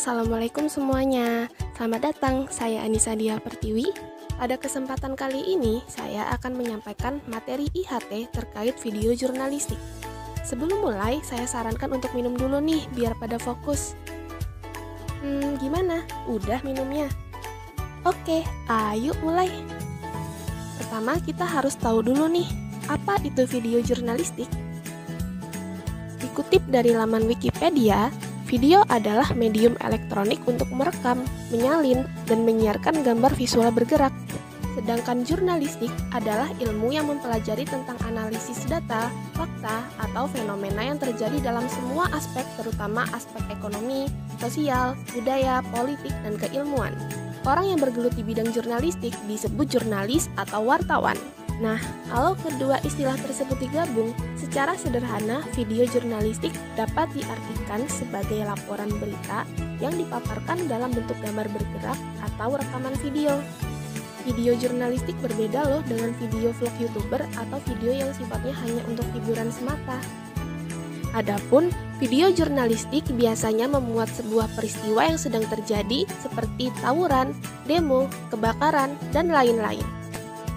Assalamualaikum semuanya. Selamat datang, saya Anissa Dia Pertiwi. Pada kesempatan kali ini, saya akan menyampaikan materi IHT terkait video jurnalistik. Sebelum mulai, saya sarankan untuk minum dulu nih, biar pada fokus. Gimana? Udah minumnya? Oke, ayo mulai. Pertama, kita harus tahu dulu nih, apa itu video jurnalistik? Dikutip dari laman Wikipedia, video adalah medium elektronik untuk merekam, menyalin, dan menyiarkan gambar visual bergerak. Sedangkan jurnalistik adalah ilmu yang mempelajari tentang analisis data, fakta, atau fenomena yang terjadi dalam semua aspek, terutama aspek ekonomi, sosial, budaya, politik, dan keilmuan. Orang yang bergelut di bidang jurnalistik disebut jurnalis atau wartawan. Nah, kalau kedua istilah tersebut digabung, secara sederhana video jurnalistik dapat diartikan sebagai laporan berita yang dipaparkan dalam bentuk gambar bergerak atau rekaman video. Video jurnalistik berbeda loh dengan video vlog YouTuber atau video yang sifatnya hanya untuk hiburan semata. Adapun video jurnalistik biasanya memuat sebuah peristiwa yang sedang terjadi seperti tawuran, demo, kebakaran, dan lain-lain.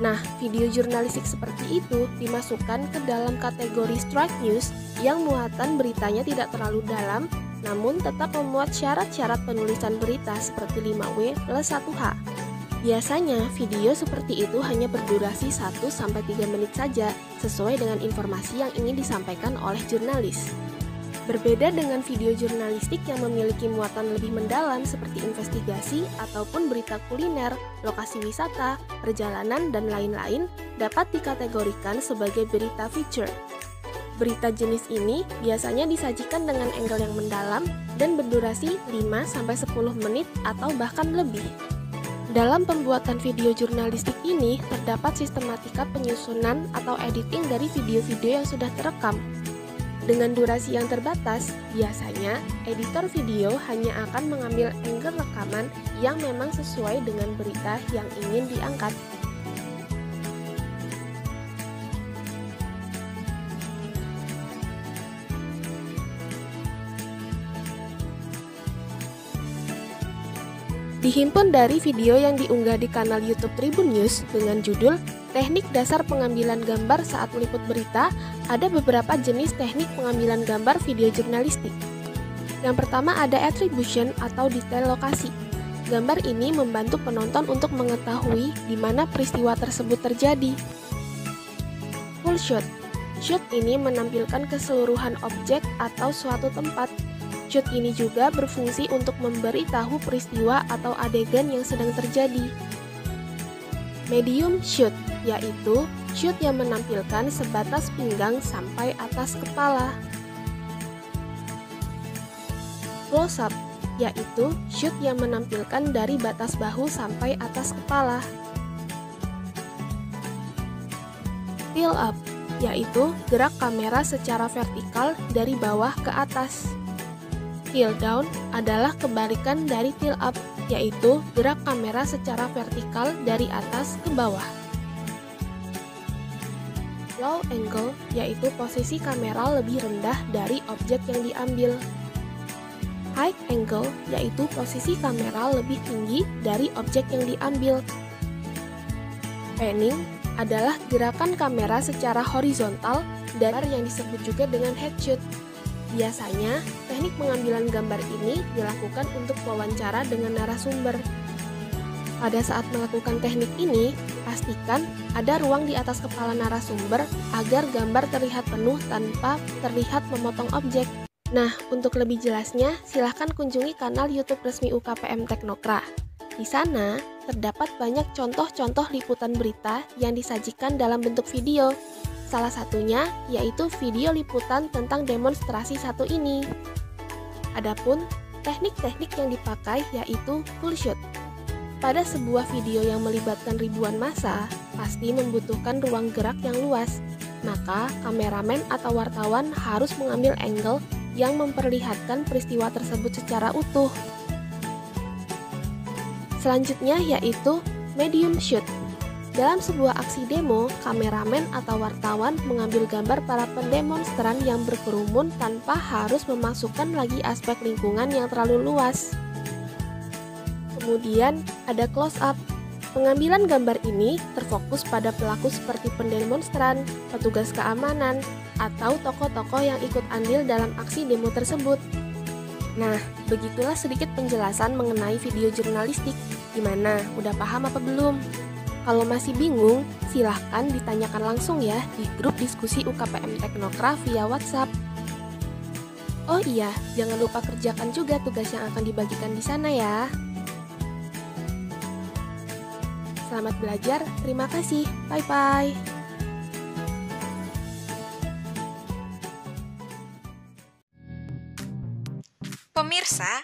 Nah, video jurnalistik seperti itu dimasukkan ke dalam kategori straight news yang muatan beritanya tidak terlalu dalam, namun tetap memuat syarat-syarat penulisan berita seperti 5W plus 1H. Biasanya, video seperti itu hanya berdurasi 1-3 menit saja, sesuai dengan informasi yang ingin disampaikan oleh jurnalis. Berbeda dengan video jurnalistik yang memiliki muatan lebih mendalam seperti investigasi ataupun berita kuliner, lokasi wisata, perjalanan, dan lain-lain dapat dikategorikan sebagai berita feature. Berita jenis ini biasanya disajikan dengan angle yang mendalam dan berdurasi 5-10 menit atau bahkan lebih. Dalam pembuatan video jurnalistik ini terdapat sistematika penyusunan atau editing dari video-video yang sudah terekam. Dengan durasi yang terbatas, biasanya editor video hanya akan mengambil angle rekaman yang memang sesuai dengan berita yang ingin diangkat. Dihimpun dari video yang diunggah di kanal YouTube Tribun News dengan judul Teknik Dasar Pengambilan Gambar Saat Meliput Berita, ada beberapa jenis teknik pengambilan gambar video jurnalistik. Yang pertama ada attribution atau detail lokasi. Gambar ini membantu penonton untuk mengetahui di mana peristiwa tersebut terjadi. Full shot. Shot ini menampilkan keseluruhan objek atau suatu tempat. Shot ini juga berfungsi untuk memberitahu peristiwa atau adegan yang sedang terjadi. Medium shot, yaitu shot yang menampilkan sebatas pinggang sampai atas kepala. Close up, yaitu shot yang menampilkan dari batas bahu sampai atas kepala. Tilt up, yaitu gerak kamera secara vertikal dari bawah ke atas. Tilt down adalah kebalikan dari tilt up, yaitu gerak kamera secara vertikal dari atas ke bawah. Low angle, yaitu posisi kamera lebih rendah dari objek yang diambil. High angle, yaitu posisi kamera lebih tinggi dari objek yang diambil. Panning adalah gerakan kamera secara horizontal dan yang disebut juga dengan headshot. Biasanya, teknik pengambilan gambar ini dilakukan untuk wawancara dengan narasumber. Pada saat melakukan teknik ini, pastikan ada ruang di atas kepala narasumber agar gambar terlihat penuh tanpa terlihat memotong objek. Nah, untuk lebih jelasnya, silahkan kunjungi kanal YouTube resmi UKPM Teknokra. Di sana, terdapat banyak contoh-contoh liputan berita yang disajikan dalam bentuk video. Salah satunya yaitu video liputan tentang demonstrasi satu ini. Adapun teknik-teknik yang dipakai yaitu full shot. Pada sebuah video yang melibatkan ribuan massa, pasti membutuhkan ruang gerak yang luas. Maka kameramen atau wartawan harus mengambil angle yang memperlihatkan peristiwa tersebut secara utuh. Selanjutnya yaitu medium shot. Dalam sebuah aksi demo, kameramen atau wartawan mengambil gambar para pendemonstran yang berkerumun tanpa harus memasukkan lagi aspek lingkungan yang terlalu luas. Kemudian ada close up. Pengambilan gambar ini terfokus pada pelaku seperti pendemonstran, petugas keamanan, atau tokoh-tokoh yang ikut andil dalam aksi demo tersebut. Nah, begitulah sedikit penjelasan mengenai video jurnalistik. Gimana, udah paham apa belum? Kalau masih bingung, silahkan ditanyakan langsung ya di grup diskusi UKPM Teknokraft via WhatsApp. Oh iya, jangan lupa kerjakan juga tugas yang akan dibagikan di sana ya. Selamat belajar, terima kasih, bye-bye. Pemirsa,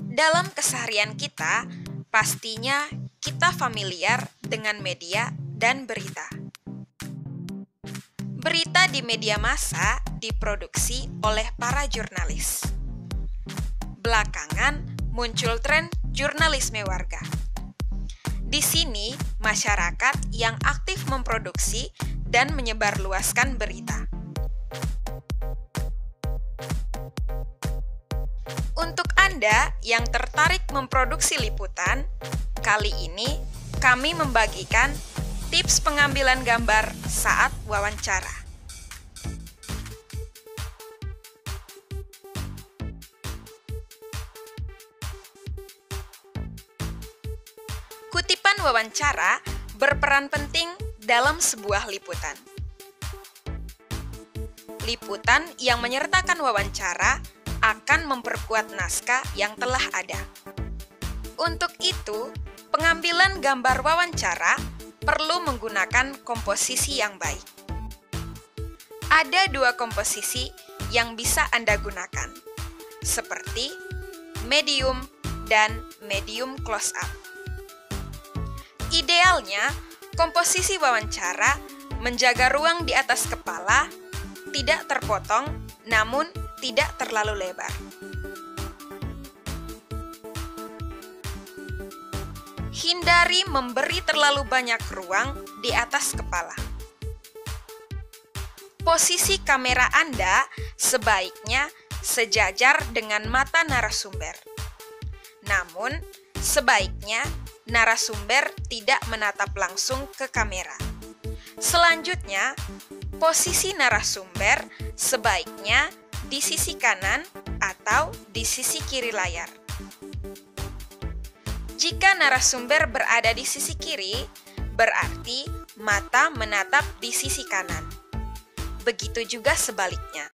dalam keseharian kita, pastinya kita familiar dengan media dan berita. Berita di media massa diproduksi oleh para jurnalis. Belakangan muncul tren jurnalisme warga. Di sini, masyarakat yang aktif memproduksi dan menyebarluaskan berita. Untuk Anda yang tertarik memproduksi liputan, kali ini kami membagikan tips pengambilan gambar saat wawancara. Kutipan wawancara berperan penting dalam sebuah liputan. Liputan yang menyertakan wawancara akan memperkuat naskah yang telah ada. Untuk itu, pengambilan gambar wawancara perlu menggunakan komposisi yang baik. Ada dua komposisi yang bisa Anda gunakan, seperti medium dan medium close up. Idealnya, komposisi wawancara menjaga ruang di atas kepala, tidak terpotong, namun tidak terlalu lebar. Hindari memberi terlalu banyak ruang di atas kepala. Posisi kamera Anda sebaiknya sejajar dengan mata narasumber. Namun, sebaiknya narasumber tidak menatap langsung ke kamera. Selanjutnya, posisi narasumber sebaiknya di sisi kanan atau di sisi kiri layar. Jika narasumber berada di sisi kiri, berarti mata menatap di sisi kanan. Begitu juga sebaliknya.